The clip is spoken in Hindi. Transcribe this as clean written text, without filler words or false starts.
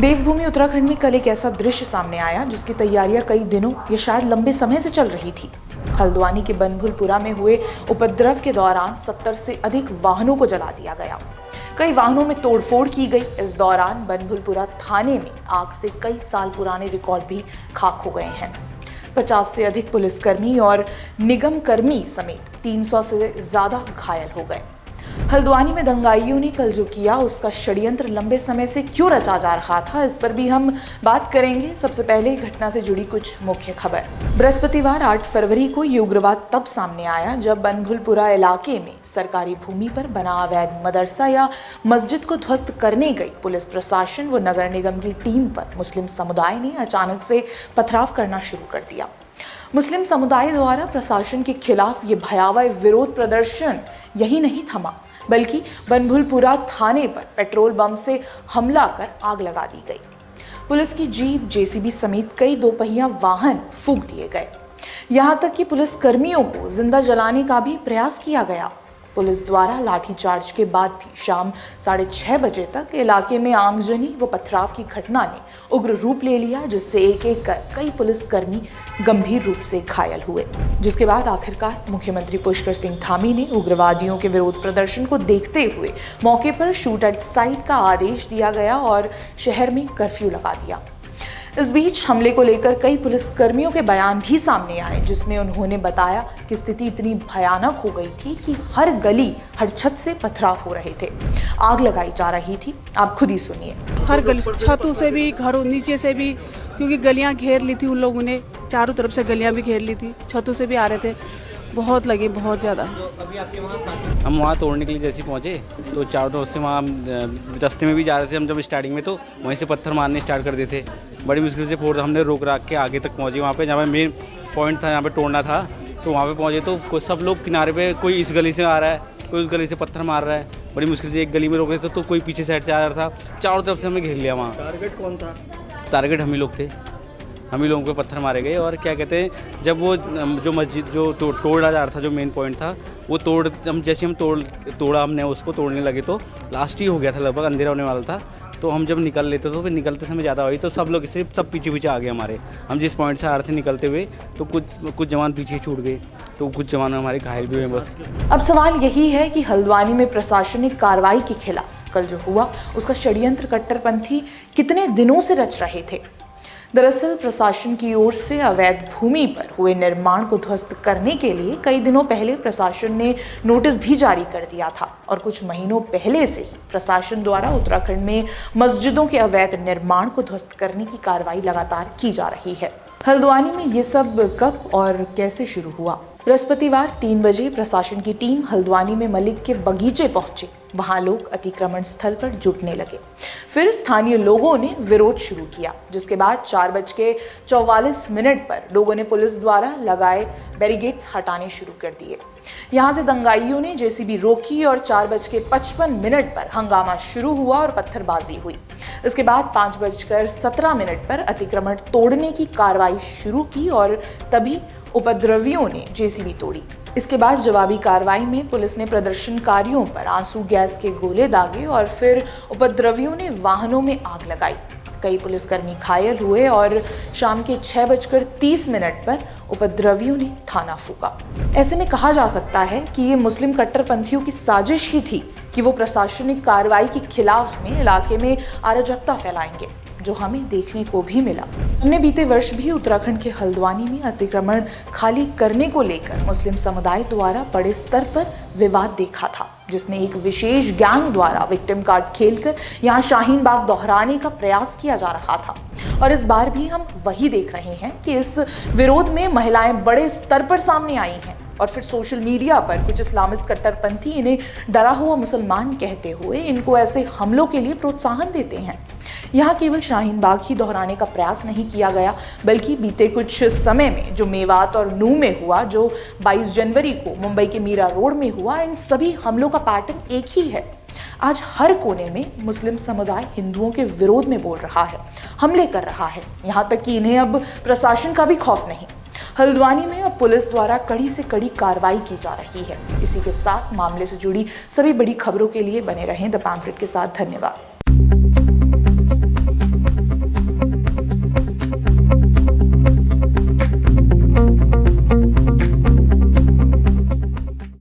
देवभूमि उत्तराखंड में कल एक ऐसा दृश्य सामने आया जिसकी तैयारियां कई दिनों या शायद लंबे समय से चल रही थी। हल्द्वानी के बनभूलपुरा में हुए उपद्रव के दौरान 70 से अधिक वाहनों को जला दिया गया। कई वाहनों में तोड़फोड़ की गई। इस दौरान बनभूलपुरा थाने में आग से कई साल पुराने रिकॉर्ड भी खाक हो गए हैं। 50 से अधिक पुलिसकर्मी और निगम कर्मी समेत 300 से ज्यादा घायल हो गए। हल्द्वानी में दंगाइयों ने कल जो किया उसका षड्यंत्र लंबे समय से क्यों रचा जा रहा था, इस पर भी हम बात करेंगे। सबसे पहले घटना से जुड़ी कुछ मुख्य खबर। बृहस्पतिवार 8 फरवरी को ये उग्रवाद तब सामने आया जब बनभूलपुरा इलाके में सरकारी भूमि पर बना अवैध मदरसा या मस्जिद को ध्वस्त करने गई पुलिस प्रशासन व नगर निगम की टीम पर मुस्लिम समुदाय ने अचानक से पथराव करना शुरू कर दिया। मुस्लिम समुदाय द्वारा प्रशासन के खिलाफ ये भयावह विरोध प्रदर्शन यही नहीं थमा, बल्कि बनभूलपुरा थाने पर पेट्रोल बम से हमला कर आग लगा दी गई। पुलिस की जीप, जेसीबी समेत कई दोपहिया वाहन फूंक दिए गए। यहां तक कि पुलिस कर्मियों को जिंदा जलाने का भी प्रयास किया गया। पुलिस द्वारा लाठीचार्ज के बाद भी शाम 6:30 बजे तक इलाके में आगजनी व पथराव की घटना ने उग्र रूप ले लिया, जिससे एक एक कर कई पुलिसकर्मी गंभीर रूप से घायल हुए। जिसके बाद आखिरकार मुख्यमंत्री पुष्कर सिंह धामी ने उग्रवादियों के विरोध प्रदर्शन को देखते हुए मौके पर शूट एट साइट का आदेश दिया गया और शहर में कर्फ्यू लगा दिया। इस बीच हमले को लेकर कई पुलिसकर्मियों के बयान भी सामने आए, जिसमें उन्होंने बताया कि स्थिति इतनी भयानक हो गई थी कि हर गली, हर छत से पथराव हो रहे थे, आग लगाई जा रही थी। आप खुद ही सुनिए। हर गली, छतों से भी, घरों नीचे से भी, क्योंकि गलियां घेर ली थी उन लोगों ने, चारों तरफ से गलियां भी घेर ली थी, छतों से भी आ रहे थे। बहुत लगे, बहुत ज़्यादा। हम वहाँ तोड़ने के लिए जैसे पहुँचे तो चारों तरफ से वहाँ रास्ते में भी जा रहे थे हम, जब स्टार्टिंग में तो वहीं से पत्थर मारने स्टार्ट कर देते। बड़ी मुश्किल से फोड़ हमने रोक राख के आगे तक पहुँचे, वहाँ पे जहाँ पे मेन पॉइंट था, जहाँ पे तोड़ना था, तो वहाँ पे पहुँचे तो सब लोग किनारे पे, कोई इस गली से आ रहा है, कोई उस गली से पत्थर मार रहा है। बड़ी मुश्किल से एक गली में रोक रहे थे तो कोई पीछे साइड से आ रहा था। चारों तरफ से हमने घेर लिया। वहाँ टारगेट कौन था? टारगेट हम ही लोग थे, हम ही लोगों को पत्थर मारे गए। और क्या कहते हैं, जब वो जो मस्जिद जो तोड़ा जा रहा था, जो मेन पॉइंट था, वो जैसे हम तोड़ा हमने उसको तोड़ने लगे तो लास्ट ही हो गया था, लगभग अंधेरा होने वाला था। तो हम जब निकल लेते तो फिर निकलते समय ज़्यादा हुई तो सब लोग सिर्फ सब पीछे आ गए हमारे। हम जिस पॉइंट से आ रहे थे निकलते हुए तो कुछ जवान पीछे छूट गए, तो कुछ जवान हमारे घायल भी हुए बस। अब सवाल यही है कि हल्द्वानी में प्रशासनिक कार्रवाई के खिलाफ कल जो हुआ उसका षड्यंत्र कट्टरपंथी कितने दिनों से रच रहे थे। दरअसल प्रशासन की ओर से अवैध भूमि पर हुए निर्माण को ध्वस्त करने के लिए कई दिनों पहले प्रशासन ने नोटिस भी जारी कर दिया था और कुछ महीनों पहले से ही प्रशासन द्वारा उत्तराखंड में मस्जिदों के अवैध निर्माण को ध्वस्त करने की कार्रवाई लगातार की जा रही है। हल्द्वानी में ये सब कब और कैसे शुरू हुआ? बृहस्पतिवार 3 बजे प्रशासन की टीम हल्द्वानी में मलिक के बगीचे पहुंची। वहां लोग अतिक्रमण स्थल पर जुटने लगे। फिर स्थानीय लोगों ने विरोध शुरू किया, जिसके बाद 4:44 पर लोगों ने पुलिस द्वारा लगाए बैरिकेड्स हटाने शुरू कर दिए। यहां से दंगाइयों ने जेसीबी रोकी और 4:55 पर हंगामा शुरू हुआ और पत्थरबाजी हुई। इसके बाद 5:17 पर अतिक्रमण तोड़ने की कार्रवाई शुरू की और तभी उपद्रवियों ने जेसीबी तोड़ी। इसके बाद जवाबी कार्रवाई में पुलिस ने प्रदर्शनकारियों पर आंसू गैस के गोले दागे और फिर उपद्रवियों ने वाहनों में आग लगाई। कई पुलिसकर्मी घायल हुए और शाम के 6:30 पर उपद्रवियों ने थाना फूंका। ऐसे में कहा जा सकता है कि ये मुस्लिम कट्टरपंथियों की साजिश ही थी कि वो प्रशासनिक कार्रवाई के खिलाफ में इलाके में अराजकता फैलाएंगे, जो हमें देखने को भी मिला। हमने बीते वर्ष भी उत्तराखंड के हल्द्वानी में अतिक्रमण खाली करने को लेकर मुस्लिम समुदाय द्वारा बड़े स्तर पर विवाद देखा था, जिसमें एक विशेष गैंग द्वारा विक्टिम कार्ड खेलकर यहाँ शाहीन बाग दोहराने का प्रयास किया जा रहा था। और इस बार भी हम वही देख रहे हैं कि इस विरोध में महिलाएं बड़े स्तर पर सामने आई हैं और फिर सोशल मीडिया पर कुछ इस्लामिस्ट कट्टरपंथी इन्हें डरा हुआ मुसलमान कहते हुए इनको ऐसे हमलों के लिए प्रोत्साहन देते हैं। यहाँ केवल शाहीन बाग ही दोहराने का प्रयास नहीं किया गया, बल्कि बीते कुछ समय में जो मेवात और नूह में हुआ, जो 22 जनवरी को मुंबई के मीरा रोड में हुआ, इन सभी हमलों का पैटर्न एक ही है। आज हर कोने में मुस्लिम समुदाय हिंदुओं के विरोध में बोल रहा है, हमले कर रहा है, यहाँ तक कि इन्हें अब प्रशासन का भी खौफ नहीं। हल्द्वानी में अब पुलिस द्वारा कड़ी से कड़ी कार्रवाई की जा रही है। इसी के साथ मामले से जुड़ी सभी बड़ी खबरों के लिए बने रहें द पैम्फलेट के साथ। धन्यवाद।